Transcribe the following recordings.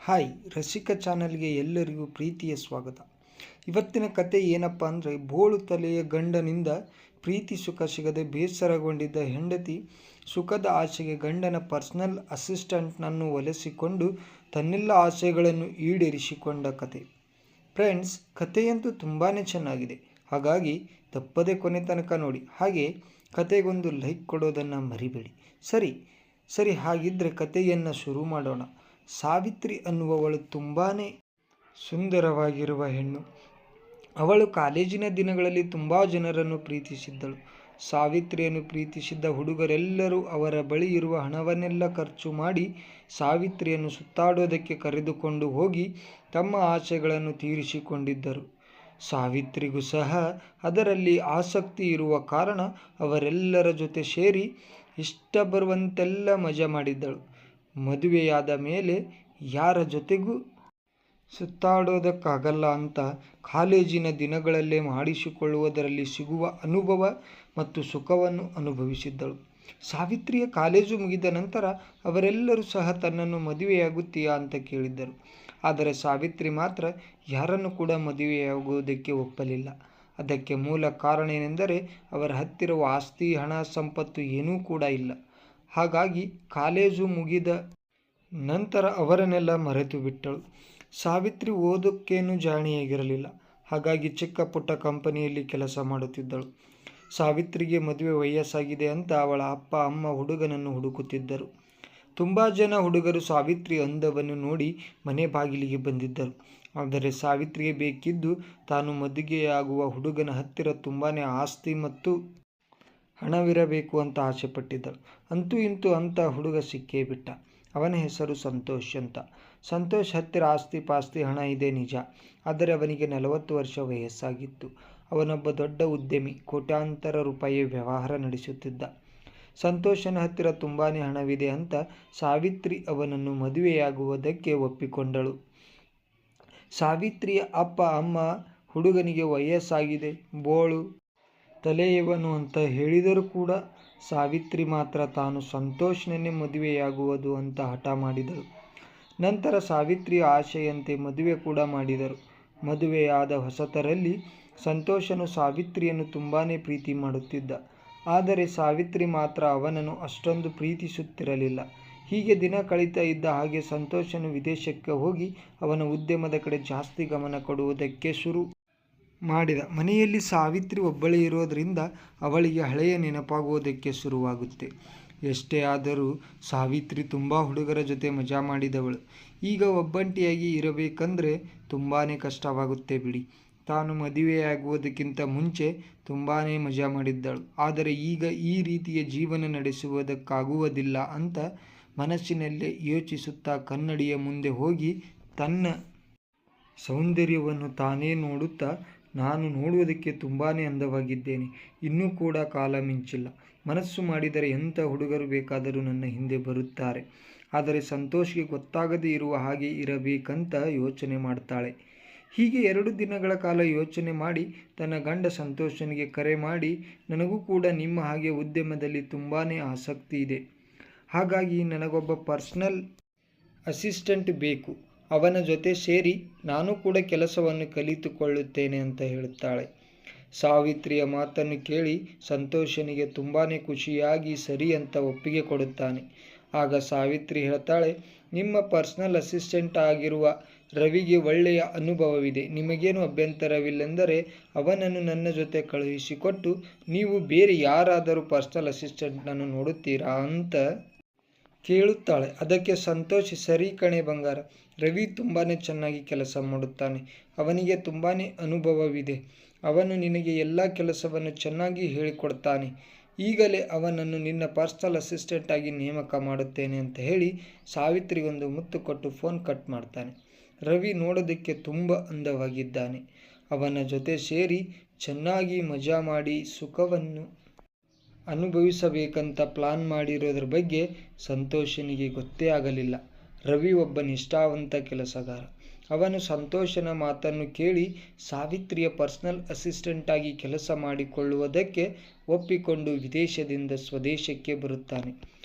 Hi ರಸಿಕ ಚಾನಲ್ಗೆ ಎಲ್ಲರಿಗೂ ಪ್ರೀತಿಯ ಸ್ವಾಗತ. ಇವತ್ತಿನ ಕತೆ ಏನಪ್ಪ ಅಂದರೆ, ಬೋಳು ತಲೆಯ ಗಂಡನಿಂದ ಪ್ರೀತಿ ಸುಖ ಸಿಗದೆ ಬೇಸರಗೊಂಡಿದ್ದ ಹೆಂಡತಿ ಸುಖದ ಆಸೆಗೆ ಗಂಡನ ಪರ್ಸನಲ್ ಅಸಿಸ್ಟೆಂಟ್ನನ್ನು ಒಲಿಸಿಕೊಂಡು ತನ್ನೆಲ್ಲ ಆಸೆಗಳನ್ನು ಈಡೇರಿಸಿಕೊಂಡ ಕತೆ. ಫ್ರೆಂಡ್ಸ್, ಕಥೆಯಂತೂ ತುಂಬಾ ಚೆನ್ನಾಗಿದೆ, ಹಾಗಾಗಿ ತಪ್ಪದೆ ಕೊನೆ ತನಕ ನೋಡಿ. ಹಾಗೆ ಕತೆಗೊಂದು ಲೈಕ್ ಕೊಡೋದನ್ನು ಮರಿಬೇಡಿ. ಸರಿ ಹಾಗಿದ್ದರೆ ಕತೆಯನ್ನು ಶುರು ಮಾಡೋಣ. ಸಾವಿತ್ರಿ ಅನ್ನುವವಳು ತುಂಬಾ ಸುಂದರವಾಗಿರುವ ಹೆಣ್ಣು. ಅವಳು ಕಾಲೇಜಿನ ದಿನಗಳಲ್ಲಿ ತುಂಬ ಜನರನ್ನು ಪ್ರೀತಿಸಿದ್ದಳು. ಸಾವಿತ್ರಿಯನ್ನು ಪ್ರೀತಿಸಿದ್ದ ಹುಡುಗರೆಲ್ಲರೂ ಅವರ ಬಳಿ ಇರುವ ಹಣವನ್ನೆಲ್ಲ ಖರ್ಚು ಮಾಡಿ ಸಾವಿತ್ರಿಯನ್ನು ಸುತ್ತಾಡೋದಕ್ಕೆ ಕರೆದುಕೊಂಡು ಹೋಗಿ ತಮ್ಮ ಆಸೆಗಳನ್ನು ತೀರಿಸಿಕೊಂಡಿದ್ದರು. ಸಾವಿತ್ರಿಗೂ ಸಹ ಅದರಲ್ಲಿ ಆಸಕ್ತಿ ಇರುವ ಕಾರಣ ಅವರೆಲ್ಲರ ಜೊತೆ ಸೇರಿ ಇಷ್ಟ ಬರುವಂತೆಲ್ಲ ಮಜಾ ಮಾಡಿದ್ದಳು. ಮದುವೆಯಾದ ಮೇಲೆ ಯಾರ ಜೊತೆಗೂ ಸುತ್ತಾಡೋದಕ್ಕಾಗಲ್ಲ ಅಂತ ಕಾಲೇಜಿನ ದಿನಗಳಲ್ಲೇ ಮಾಡಿಸಿಕೊಳ್ಳುವುದರಲ್ಲಿ ಸಿಗುವ ಅನುಭವ ಮತ್ತು ಸುಖವನ್ನು ಅನುಭವಿಸಿದ್ದಳು. ಸಾವಿತ್ರಿಯ ಕಾಲೇಜು ಮುಗಿದ ನಂತರ ಅವರೆಲ್ಲರೂ ಸಹ ತನ್ನನ್ನು ಮದುವೆಯಾಗುತ್ತೀಯಾ ಅಂತ ಕೇಳಿದ್ದರು. ಆದರೆ ಸಾವಿತ್ರಿ ಮಾತ್ರ ಯಾರನ್ನು ಕೂಡ ಮದುವೆಯಾಗುವುದಕ್ಕೆ ಒಪ್ಪಲಿಲ್ಲ. ಅದಕ್ಕೆ ಮೂಲ ಕಾರಣ ಏನೆಂದರೆ, ಅವರ ಹತ್ತಿರ ಆಸ್ತಿ, ಹಣ, ಸಂಪತ್ತು ಏನೂ ಕೂಡ ಇಲ್ಲ. ಹಾಗಾಗಿ ಕಾಲೇಜು ಮುಗಿದ ನಂತರ ಅವರನ್ನೆಲ್ಲ ಮರೆತು ಬಿಟ್ಟಳು. ಸಾವಿತ್ರಿ ಓದೋಕ್ಕೇನು ಜಾಣಿಯಾಗಿರಲಿಲ್ಲ. ಹಾಗಾಗಿ ಚಿಕ್ಕ ಪುಟ್ಟ ಕಂಪನಿಯಲ್ಲಿ ಕೆಲಸ ಮಾಡುತ್ತಿದ್ದಳು. ಸಾವಿತ್ರಿಗೆ ಮದುವೆ ವಯಸ್ಸಾಗಿದೆ ಅಂತ ಅವಳ ಅಪ್ಪ ಅಮ್ಮ ಹುಡುಗನನ್ನು ಹುಡುಕುತ್ತಿದ್ದರು. ತುಂಬ ಜನ ಹುಡುಗರು ಸಾವಿತ್ರಿ ಅಂದವನ್ನು ನೋಡಿ ಮನೆ ಬಾಗಿಲಿಗೆ ಬಂದಿದ್ದರು. ಆದರೆ ಸಾವಿತ್ರಿಗೆ ಬೇಕಿದ್ದು ತಾನು ಮದುವೆಯಾಗುವ ಹುಡುಗನ ಹತ್ತಿರ ತುಂಬಾ ಆಸ್ತಿ ಮತ್ತು ಹಣವಿರಬೇಕು ಅಂತ ಆಸೆ ಪಟ್ಟಿದ್ದಳು. ಅಂತೂ ಇಂತೂ ಅಂಥ ಹುಡುಗ ಸಿಕ್ಕೇ ಬಿಟ್ಟ. ಅವನ ಹೆಸರು ಸಂತೋಷ್ ಅಂತ. ಸಂತೋಷ್ ಹತ್ತಿರ ಆಸ್ತಿ ಪಾಸ್ತಿ ಹಣ ಇದೆ ನಿಜ, ಆದರೆ ಅವನಿಗೆ 40 ವರ್ಷ ವಯಸ್ಸಾಗಿತ್ತು. ಅವನೊಬ್ಬ ದೊಡ್ಡ ಉದ್ಯಮಿ, ಕೋಟ್ಯಾಂತರ ರೂಪಾಯಿ ವ್ಯವಹಾರ ನಡೆಸುತ್ತಿದ್ದ. ಸಂತೋಷನ ಹತ್ತಿರ ತುಂಬಾ ಹಣವಿದೆ ಅಂತ ಸಾವಿತ್ರಿ ಅವನನ್ನು ಮದುವೆಯಾಗುವುದಕ್ಕೆ ಒಪ್ಪಿಕೊಂಡಳು. ಸಾವಿತ್ರಿಯ ಅಪ್ಪ ಅಮ್ಮ ಹುಡುಗನಿಗೆ ವಯಸ್ಸಾಗಿದೆ, ಬೋಳು ತಲೆಯವನು ಅಂತ ಹೇಳಿದರೂ ಕೂಡ ಸಾವಿತ್ರಿ ಮಾತ್ರ ತಾನು ಸಂತೋಷನನ್ನೇ ಮದುವೆಯಾಗುವುದು ಅಂತ ಹಠ ಮಾಡಿದಳು. ನಂತರ ಸಾವಿತ್ರಿಯ ಆಶೆಯಂತೆ ಮದುವೆ ಕೂಡ ಮಾಡಿದರು. ಮದುವೆಯಾದ ಹೊಸತರಲ್ಲಿ ಸಂತೋಷನು ಸಾವಿತ್ರಿಯನ್ನು ತುಂಬಾ ಪ್ರೀತಿ ಮಾಡುತ್ತಿದ್ದ. ಆದರೆ ಸಾವಿತ್ರಿ ಮಾತ್ರ ಅವನನ್ನು ಅಷ್ಟೊಂದು ಪ್ರೀತಿಸುತ್ತಿರಲಿಲ್ಲ. ಹೀಗೆ ದಿನ ಕಳೀತಾ ಇದ್ದ ಹಾಗೆ ಸಂತೋಷನು ವಿದೇಶಕ್ಕೆ ಹೋಗಿ ಅವನ ಉದ್ಯಮದ ಕಡೆ ಜಾಸ್ತಿ ಗಮನ ಕೊಡುವುದಕ್ಕೆ ಶುರು ಮಾಡಿದ. ಮನೆಯಲ್ಲಿ ಸಾವಿತ್ರಿ ಒಬ್ಬಳೇ ಇರೋದರಿಂದ ಅವಳಿಗೆ ಹಳೆಯ ನೆನಪಾಗುವುದಕ್ಕೆ ಶುರುವಾಗುತ್ತೆ. ಎಷ್ಟೇ ಆದರೂ ಸಾವಿತ್ರಿ ತುಂಬ ಹುಡುಗರ ಜೊತೆ ಮಜಾ ಮಾಡಿದವಳು. ಈಗ ಒಬ್ಬಂಟಿಯಾಗಿ ಇರಬೇಕಂದ್ರೆ ತುಂಬಾ ಕಷ್ಟವಾಗುತ್ತೆ ಬಿಡಿ. ತಾನು ಮದುವೆಯಾಗುವುದಕ್ಕಿಂತ ಮುಂಚೆ ತುಂಬಾ ಮಜಾ ಮಾಡಿದ್ದಳು. ಆದರೆ ಈಗ ಈ ರೀತಿಯ ಜೀವನ ನಡೆಸುವುದಕ್ಕಾಗುವುದಿಲ್ಲ ಅಂತ ಮನಸ್ಸಿನಲ್ಲೇ ಯೋಚಿಸುತ್ತಾ ಕನ್ನಡಿಯ ಮುಂದೆ ಹೋಗಿ ತನ್ನ ಸೌಂದರ್ಯವನ್ನು ತಾನೇ ನೋಡುತ್ತಾ, ನಾನು ನೋಡುವುದಕ್ಕೆ ತುಂಬಾ ಅಂದವಾಗಿದ್ದೇನೆ, ಇನ್ನೂ ಕೂಡ ಕಾಲ ಮಿಂಚಿಲ್ಲ. ಮನಸ್ಸು ಮಾಡಿದರೆ ಎಂಥ ಹುಡುಗರು ಬೇಕಾದರೂ ನನ್ನ ಹಿಂದೆ ಬರುತ್ತಾರೆ. ಆದರೆ ಸಂತೋಷ್ಗೆ ಗೊತ್ತಾಗದೇ ಇರುವ ಹಾಗೆ ಇರಬೇಕಂತ ಯೋಚನೆ ಮಾಡ್ತಾಳೆ. ಹೀಗೆ 2 ದಿನಗಳ ಕಾಲ ಯೋಚನೆ ಮಾಡಿ ತನ್ನ ಗಂಡ ಸಂತೋಷನಿಗೆ ಕರೆ ಮಾಡಿ, ನನಗೂ ಕೂಡ ನಿಮ್ಮ ಹಾಗೆ ಉದ್ಯಮದಲ್ಲಿ ತುಂಬಾ ಆಸಕ್ತಿ ಇದೆ. ಹಾಗಾಗಿ ನನಗೊಬ್ಬ ಪರ್ಸನಲ್ ಅಸಿಸ್ಟೆಂಟ್ ಬೇಕು. ಅವನ ಜೊತೆ ಸೇರಿ ನಾನು ಕೂಡ ಕೆಲಸವನ್ನು ಕಲಿತುಕೊಳ್ಳುತ್ತೇನೆ ಅಂತ ಹೇಳುತ್ತಾಳೆ. ಸಾವಿತ್ರಿಯ ಮಾತನ್ನು ಕೇಳಿ ಸಂತೋಷನಿಗೆ ತುಂಬಾ ಖುಷಿಯಾಗಿ ಸರಿ ಅಂತ ಒಪ್ಪಿಗೆ ಕೊಡುತ್ತಾನೆ. ಆಗ ಸಾವಿತ್ರಿ ಹೇಳ್ತಾಳೆ, ನಿಮ್ಮ ಪರ್ಸನಲ್ ಅಸಿಸ್ಟೆಂಟ್ ಆಗಿರುವ ರವಿಗೆ ಒಳ್ಳೆಯ ಅನುಭವವಿದೆ. ನಿಮಗೇನು ಅಭ್ಯಂತರವಿಲ್ಲೆಂದರೆ ಅವನನ್ನು ನನ್ನ ಜೊತೆ ಕಳುಹಿಸಿಕೊಟ್ಟು ನೀವು ಬೇರೆ ಯಾರಾದರೂ ಪರ್ಸನಲ್ ಅಸಿಸ್ಟೆಂಟ್ನನ್ನು ನೋಡುತ್ತೀರಾ ಅಂತ ಕೇಳುತ್ತಾಳೆ. ಅದಕ್ಕೆ ಸಂತೋಷ್, ಸರಿ ಕಣೆ ಬಂಗಾರ, ರವಿ ತುಂಬಾ ಚೆನ್ನಾಗಿ ಕೆಲಸ ಮಾಡುತ್ತಾನೆ, ಅವನಿಗೆ ತುಂಬಾ ಅನುಭವವಿದೆ, ಅವನು ನಿನಗೆ ಎಲ್ಲ ಕೆಲಸವನ್ನು ಚೆನ್ನಾಗಿ ಹೇಳಿಕೊಡ್ತಾನೆ. ಈಗಲೇ ಅವನನ್ನು ನಿನ್ನ ಪರ್ಸನಲ್ ಅಸಿಸ್ಟೆಂಟ್ ಆಗಿ ನೇಮಕ ಮಾಡುತ್ತೇನೆ ಅಂತ ಹೇಳಿ ಸಾವಿತ್ರಿಗೊಂದು ಮುತ್ತು ಕೊಟ್ಟು ಫೋನ್ ಕಟ್ ಮಾಡ್ತಾನೆ. ರವಿ ನೋಡೋದಕ್ಕೆ ತುಂಬ ಅಂದವಾಗಿದ್ದಾನೆ. ಅವನ ಜೊತೆ ಸೇರಿ ಚೆನ್ನಾಗಿ ಮಜಾ ಮಾಡಿ ಸುಖವನ್ನು ಅನುಭವಿಸಬೇಕಂತ ಪ್ಲಾನ್ ಮಾಡಿರೋದ್ರ ಬಗ್ಗೆ ಸಂತೋಷನಿಗೆ ಗೊತ್ತೇ ಆಗಲಿಲ್ಲ. ರವಿ ಒಬ್ಬ ನಿಷ್ಠಾವಂತ ಕೆಲಸಗಾರ. ಅವನು ಸಂತೋಷನ ಮಾತನ್ನು ಕೇಳಿ ಸಾವಿತ್ರಿಯ ಪರ್ಸನಲ್ ಅಸಿಸ್ಟೆಂಟ್ ಆಗಿ ಕೆಲಸ ಮಾಡಿಕೊಳ್ಳುವುದಕ್ಕೆ ಒಪ್ಪಿಕೊಂಡು ವಿದೇಶದಿಂದ ಸ್ವದೇಶಕ್ಕೆ ಬರುತ್ತಾನೆ.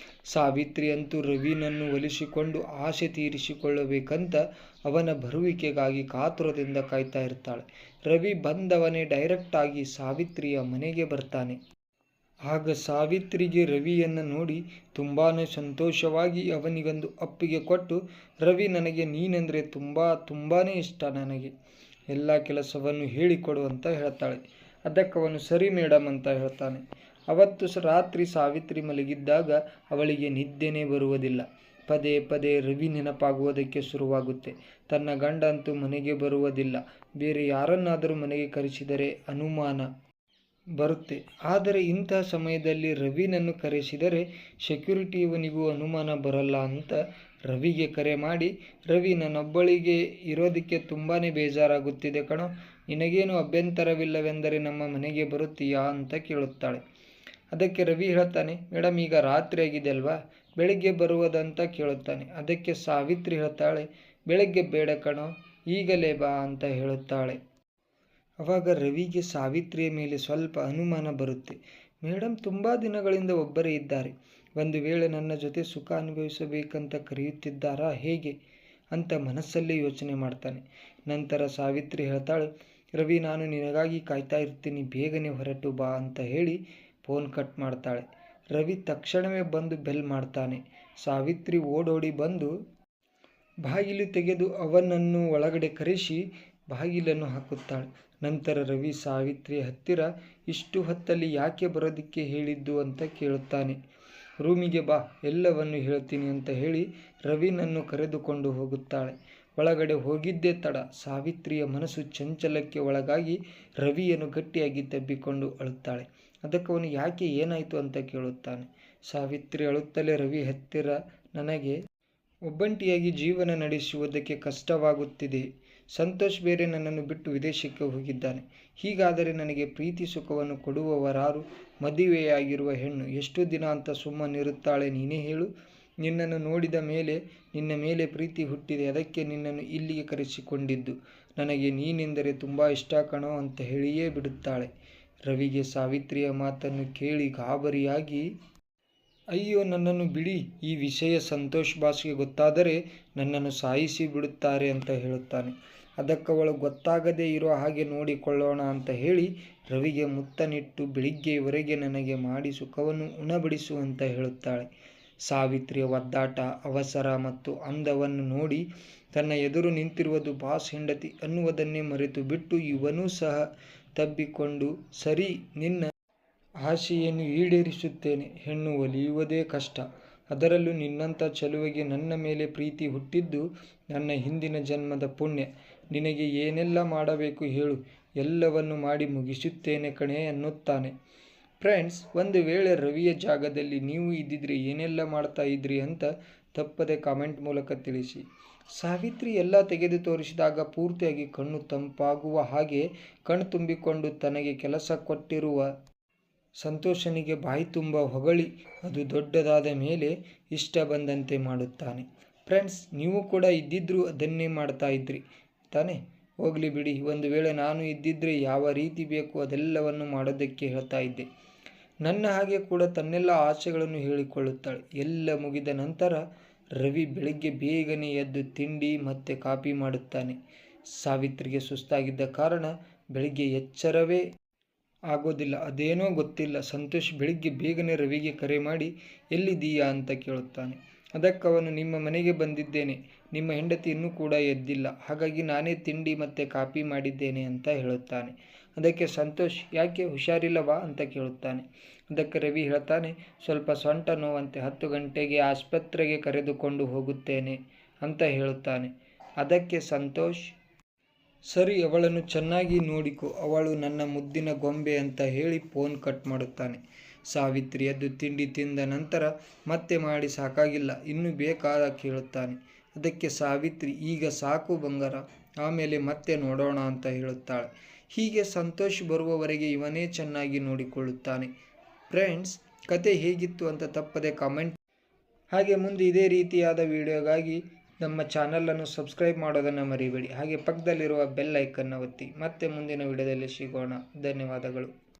ಸಾವಿತ್ರಿ ಅಂತೂ ರವಿನನ್ನು ಒಲಿಸಿಕೊಂಡು ಆಸೆ ತೀರಿಸಿಕೊಳ್ಳಬೇಕಂತ ಅವನ ಬರುವಿಕೆಗಾಗಿ ಕಾತುರದಿಂದ ಕಾಯ್ತಾ ಇರ್ತಾಳೆ. ರವಿ ಬಂದವನೇ ಡೈರೆಕ್ಟ್ ಆಗಿ ಸಾವಿತ್ರಿಯ ಮನೆಗೆ ಬರ್ತಾನೆ. ಆಗ ಸಾವಿತ್ರಿಗೆ ರವಿಯನ್ನು ನೋಡಿ ತುಂಬಾ ಸಂತೋಷವಾಗಿ ಅವನಿಗೊಂದು ಅಪ್ಪಿಗೆ ಕೊಟ್ಟು, ರವಿ, ನನಗೆ ನೀನೆಂದರೆ ತುಂಬಾ ಇಷ್ಟ, ನನಗೆ ಎಲ್ಲ ಕೆಲಸವನ್ನು ಹೇಳಿಕೊಡು ಅಂತ ಹೇಳ್ತಾಳೆ. ಅದಕ್ಕವನು ಸರಿ ಮೇಡಮ್ ಅಂತ ಹೇಳ್ತಾನೆ. ಅವತ್ತು ರಾತ್ರಿ ಸಾವಿತ್ರಿ ಮಲಗಿದ್ದಾಗ ಅವಳಿಗೆ ನಿದ್ದೆನೇ ಬರುವುದಿಲ್ಲ. ಪದೇ ಪದೇ ರವಿ ನೆನಪಾಗುವುದಕ್ಕೆ ಶುರುವಾಗುತ್ತೆ. ತನ್ನ ಗಂಡ ಅಂತೂ ಮನೆಗೆ ಬರುವುದಿಲ್ಲ. ಬೇರೆ ಯಾರನ್ನಾದರೂ ಮನೆಗೆ ಕರೆಸಿದರೆ ಅನುಮಾನ ಬರುತ್ತೆ. ಆದರೆ ಇಂತಹ ಸಮಯದಲ್ಲಿ ರವಿನನ್ನು ಕರೆಸಿದರೆ ಸೆಕ್ಯೂರಿಟಿಯವನಿಗೂ ಅನುಮಾನ ಬರಲ್ಲ ಅಂತ ರವಿಗೆ ಕರೆ ಮಾಡಿ, ರವಿ, ನನ್ನೊಬ್ಬಳಿಗೆ ಇರೋದಕ್ಕೆ ತುಂಬಾ ಬೇಜಾರಾಗುತ್ತಿದೆ ಕಣೋ, ನಿನಗೇನು ಅಭ್ಯಂತರವಿಲ್ಲವೆಂದರೆ ನಮ್ಮ ಮನೆಗೆ ಬರುತ್ತೀಯಾ ಅಂತ ಕೇಳುತ್ತಾಳೆ. ಅದಕ್ಕೆ ರವಿ ಹೇಳ್ತಾನೆ, ಮೇಡಮ್, ಈಗ ರಾತ್ರಿ ಆಗಿದೆ ಅಲ್ವಾ, ಬೆಳಗ್ಗೆ ಬರುವುದಂತ ಕೇಳುತ್ತಾನೆ. ಅದಕ್ಕೆ ಸಾವಿತ್ರಿ ಹೇಳ್ತಾಳೆ, ಬೆಳಗ್ಗೆ ಬೇಡ ಕಣೋ, ಈಗಲೇ ಬಾ ಅಂತ ಹೇಳುತ್ತಾಳೆ. ಅವಾಗ ರವಿಗೆ ಸಾವಿತ್ರಿಯ ಮೇಲೆ ಸ್ವಲ್ಪ ಅನುಮಾನ ಬರುತ್ತೆ. ಮೇಡಮ್ ತುಂಬ ದಿನಗಳಿಂದ ಒಬ್ಬರೇ ಇದ್ದಾರೆ, ಒಂದು ವೇಳೆ ನನ್ನ ಜೊತೆ ಸುಖ ಅನುಭವಿಸಬೇಕಂತ ಕರೆಯುತ್ತಿದ್ದಾರಾ ಹೇಗೆ ಅಂತ ಮನಸ್ಸಲ್ಲೇ ಯೋಚನೆ ಮಾಡ್ತಾನೆ. ನಂತರ ಸಾವಿತ್ರಿ ಹೇಳ್ತಾಳೆ, ರವಿ, ನಾನು ನಿನಗಾಗಿ ಕಾಯ್ತಾ ಇರ್ತೀನಿ, ಬೇಗನೆ ಹೊರಟು ಬಾ ಅಂತ ಹೇಳಿ ಫೋನ್ ಕಟ್ ಮಾಡ್ತಾಳೆ. ರವಿ ತಕ್ಷಣವೇ ಬಂದು ಬೆಲ್ ಮಾಡ್ತಾನೆ. ಸಾವಿತ್ರಿ ಓಡೋಡಿ ಬಂದು ಬಾಗಿಲು ತೆಗೆದು ಅವನನ್ನು ಒಳಗಡೆ ಕರೆಸಿ ಬಾಗಿಲನ್ನು ಹಾಕುತ್ತಾಳೆ. ನಂತರ ರವಿ ಸಾವಿತ್ರಿ ಹತ್ತಿರ ಇಷ್ಟು ಹೊತ್ತಲ್ಲಿ ಯಾಕೆ ಬರೋದಕ್ಕೆ ಹೇಳಿದ್ದು ಅಂತ ಕೇಳುತ್ತಾನೆ. ರೂಮಿಗೆ ಬಾ, ಎಲ್ಲವನ್ನು ಹೇಳ್ತೀನಿ ಅಂತ ಹೇಳಿ ರವಿನನ್ನು ಕರೆದುಕೊಂಡು ಹೋಗುತ್ತಾಳೆ. ಒಳಗಡೆ ಹೋಗಿದ್ದೇ ತಡ ಸಾವಿತ್ರಿಯ ಮನಸ್ಸು ಚಂಚಲಕ್ಕೆ ಒಳಗಾಗಿ ರವಿಯನ್ನು ಗಟ್ಟಿಯಾಗಿ ತಬ್ಬಿಕೊಂಡು ಅಳುತ್ತಾಳೆ. ಅದಕ್ಕವನು ಯಾಕೆ, ಏನಾಯಿತು ಅಂತ ಕೇಳುತ್ತಾನೆ. ಸಾವಿತ್ರಿ ಅಳುತ್ತಲೇ ರವಿ ಹತ್ತಿರ, ನನಗೆ ಒಬ್ಬಂಟಿಯಾಗಿ ಜೀವನ ನಡೆಸುವುದಕ್ಕೆ ಕಷ್ಟವಾಗುತ್ತಿದೆ. ಸಂತೋಷ್ ಬೇರೆ ನನ್ನನ್ನು ಬಿಟ್ಟು ವಿದೇಶಕ್ಕೆ ಹೋಗಿದ್ದಾನೆ. ಹೀಗಾದರೆ ನನಗೆ ಪ್ರೀತಿ ಸುಖವನ್ನು ಕೊಡುವವರಾರು? ಮದುವೆಯಾಗಿರುವ ಹೆಣ್ಣು ಎಷ್ಟು ದಿನ ಅಂತ ಸುಮ್ಮನಿರುತ್ತಾಳೆ ನೀನೇ ಹೇಳು? ನಿನ್ನನ್ನು ನೋಡಿದ ಮೇಲೆ ನಿನ್ನ ಮೇಲೆ ಪ್ರೀತಿ ಹುಟ್ಟಿದೆ, ಅದಕ್ಕೆ ನಿನ್ನನ್ನು ಇಲ್ಲಿಗೆ ಕರೆಸಿಕೊಂಡಿದ್ದು. ನನಗೆ ನೀನೆಂದರೆ ತುಂಬ ಇಷ್ಟ ಕಣೋ ಅಂತ ಹೇಳಿಯೇ ಬಿಡುತ್ತಾಳೆ. ರವಿಗೆ ಸಾವಿತ್ರಿಯ ಮಾತನ್ನು ಕೇಳಿ ಗಾಬರಿಯಾಗಿ, ಅಯ್ಯೋ ನನ್ನನ್ನು ಬಿಡಿ, ಈ ವಿಷಯ ಸಂತೋಷ್ ಬಾಸ್ಗೆ ಗೊತ್ತಾದರೆ ನನ್ನನ್ನು ಸಾಯಿಸಿ ಬಿಡುತ್ತಾರೆ ಅಂತ ಹೇಳುತ್ತಾನೆ. ಅದಕ್ಕವಳು ಗೊತ್ತಾಗದೇ ಇರೋ ಹಾಗೆ ನೋಡಿಕೊಳ್ಳೋಣ ಅಂತ ಹೇಳಿ ರವಿಗೆ ಮುತ್ತನಿಟ್ಟು ಬೆಳಿಗ್ಗೆಯವರೆಗೆ ನನಗೆ ಮಾಡಿ ಸುಖವನ್ನು ಉಣಬಡಿಸು ಅಂತ ಹೇಳುತ್ತಾಳೆ. ಸಾವಿತ್ರಿಯ ಒದ್ದಾಟ, ಅವಸರ ಮತ್ತು ಅಂದವನ್ನು ನೋಡಿ ತನ್ನ ಎದುರು ನಿಂತಿರುವುದು ಬಾಸ್ ಹೆಂಡತಿ ಅನ್ನುವುದನ್ನೇ ಮರೆತು ಬಿಟ್ಟು ಇವನೂ ಸಹ ತಬ್ಬಿಕೊಂಡು, ಸರಿ, ನಿನ್ನ ಆಸೆಯನ್ನು ಈಡೇರಿಸುತ್ತೇನೆ. ಹೆಣ್ಣು ಒಲಿಯುವುದೇ ಕಷ್ಟ, ಅದರಲ್ಲೂ ನಿನ್ನಂಥ ಚೆಲುವೆಗೆ ನನ್ನ ಮೇಲೆ ಪ್ರೀತಿ ಹುಟ್ಟಿದ್ದು ನನ್ನ ಹಿಂದಿನ ಜನ್ಮದ ಪುಣ್ಯ. ನಿನಗೆ ಏನೆಲ್ಲ ಮಾಡಬೇಕು ಹೇಳು, ಎಲ್ಲವನ್ನು ಮಾಡಿ ಮುಗಿಸುತ್ತೇನೆ ಕಣೆ ಅನ್ನುತ್ತಾನೆ. ಫ್ರೆಂಡ್ಸ್, ಒಂದು ವೇಳೆ ರವಿಯ ಜಾಗದಲ್ಲಿ ನೀವು ಇದ್ದಿದ್ರೆ ಏನೆಲ್ಲ ಮಾಡ್ತಾ ಇದ್ರಿ ಅಂತ ತಪ್ಪದೆ ಕಾಮೆಂಟ್ ಮೂಲಕ ತಿಳಿಸಿ. ಸಾವಿತ್ರಿ ಎಲ್ಲ ತೆಗೆದು ತೋರಿಸಿದಾಗ ಪೂರ್ತಿಯಾಗಿ ಕಣ್ಣು ತಂಪಾಗುವ ಹಾಗೆ ಕಣ್ಣು ತುಂಬಿಕೊಂಡು ತನಗೆ ಕೆಲಸ ಕೊಟ್ಟಿರುವ ಸಂತೋಷನಿಗೆ ಬಾಯಿ ತುಂಬ ಹೊಗಳಿ ಅದು ದೊಡ್ಡದಾದ ಮೇಲೆ ಇಷ್ಟ ಬಂದಂತೆ ಮಾಡುತ್ತಾನೆ. ಫ್ರೆಂಡ್ಸ್, ನೀವು ಕೂಡ ಇದ್ದಿದ್ರೂ ಅದನ್ನೇ ಮಾಡ್ತಾ ಇದ್ರಿ ತಾನೇ? ಹೋಗಲಿ ಬಿಡಿ, ಒಂದು ವೇಳೆ ನಾನು ಇದ್ದಿದ್ರೆ ಯಾವ ರೀತಿ ಬೇಕು ಅದೆಲ್ಲವನ್ನು ಮಾಡೋದಕ್ಕೆ ಹೇಳ್ತಾ ಇದ್ದೆ. ನನ್ನ ಹಾಗೆ ಕೂಡ ತನ್ನೆಲ್ಲ ಆಸೆಗಳನ್ನು ಹೇಳಿಕೊಳ್ಳುತ್ತಾಳೆ. ಎಲ್ಲ ಮುಗಿದ ನಂತರ ರವಿ ಬೆಳಗ್ಗೆ ಬೇಗನೆ ಎದ್ದು ತಿಂಡಿ ಮತ್ತು ಕಾಫಿ ಮಾಡುತ್ತಾನೆ. ಸಾವಿತ್ರಿಗೆ ಸುಸ್ತಾಗಿದ್ದ ಕಾರಣ ಬೆಳಿಗ್ಗೆ ಎಚ್ಚರವೇ ಆಗೋದಿಲ್ಲ. ಅದೇನೋ ಗೊತ್ತಿಲ್ಲ, ಸಂತೋಷ್ ಬೆಳಿಗ್ಗೆ ಬೇಗನೆ ರವಿಗೆ ಕರೆ ಮಾಡಿ ಎಲ್ಲಿದ್ದೀಯಾ ಅಂತ ಕೇಳುತ್ತಾನೆ. ಅದಕ್ಕವನು, ನಿಮ್ಮ ಮನೆಗೆ ಬಂದಿದ್ದೇನೆ, ನಿಮ್ಮ ಹೆಂಡತಿ ಇನ್ನೂ ಕೂಡ ಎದ್ದಿಲ್ಲ, ಹಾಗಾಗಿ ನಾನೇ ತಿಂಡಿ ಮತ್ತು ಕಾಫಿ ಮಾಡಿದ್ದೇನೆ ಅಂತ ಹೇಳುತ್ತಾನೆ. ಅದಕ್ಕೆ ಸಂತೋಷ್, ಯಾಕೆ ಹುಷಾರಿಲ್ಲವಾ ಅಂತ ಕೇಳುತ್ತಾನೆ. ಅದಕ್ಕೆ ರವಿ ಹೇಳ್ತಾನೆ, ಸ್ವಲ್ಪ ಸೊಂಟ ನೋವಂತೆ, 10 ಗಂಟೆಗೆ ಆಸ್ಪತ್ರೆಗೆ ಕರೆದುಕೊಂಡು ಹೋಗುತ್ತೇನೆ ಅಂತ ಹೇಳುತ್ತಾನೆ. ಅದಕ್ಕೆ ಸಂತೋಷ್, ಸರಿ, ಅವಳನ್ನು ಚೆನ್ನಾಗಿ ನೋಡಿಕೊ, ಅವಳು ನನ್ನ ಮುದ್ದಿನ ಗೊಂಬೆ ಅಂತ ಹೇಳಿ ಫೋನ್ ಕಟ್ ಮಾಡುತ್ತಾನೆ. ಸಾವಿತ್ರಿ ಎದ್ದು ತಿಂಡಿ ತಿಂದ ನಂತರ ಮತ್ತೆ ಮಾಡಿ ಸಾಕಾಗಿಲ್ಲ, ಇನ್ನೂ ಬೇಕಾ ಕೇಳುತ್ತಾನೆ. ಅದಕ್ಕೆ ಸಾವಿತ್ರಿ, ಈಗ ಸಾಕು ಬಂಗಾರ, ಆಮೇಲೆ ಮತ್ತೆ ನೋಡೋಣ ಅಂತ ಹೇಳುತ್ತಾಳೆ. ಹೀಗೆ ಸಂತೋಷ್ ಬರುವವರೆಗೆ ಇವನೇ ಚೆನ್ನಾಗಿ ನೋಡಿಕೊಳ್ಳುತ್ತಾನೆ. ಫ್ರೆಂಡ್ಸ್, ಕತೆ ಹೇಗಿತ್ತು ಅಂತ ತಪ್ಪದೆ ಕಾಮೆಂಟ್. ಹಾಗೆ ಮುಂದೆ ಇದೇ ರೀತಿಯಾದ ವಿಡಿಯೋಗಾಗಿ ನಮ್ಮ ಚಾನಲನ್ನು ಸಬ್ಸ್ಕ್ರೈಬ್ ಮಾಡೋದನ್ನು ಮರಿಬೇಡಿ. ಹಾಗೆ ಪಕ್ಕದಲ್ಲಿರುವ ಬೆಲ್ ಐಕನ್ನ ಒತ್ತಿ. ಮತ್ತೆ ಮುಂದಿನ ವಿಡಿಯೋದಲ್ಲಿ ಸಿಗೋಣ. ಧನ್ಯವಾದಗಳು.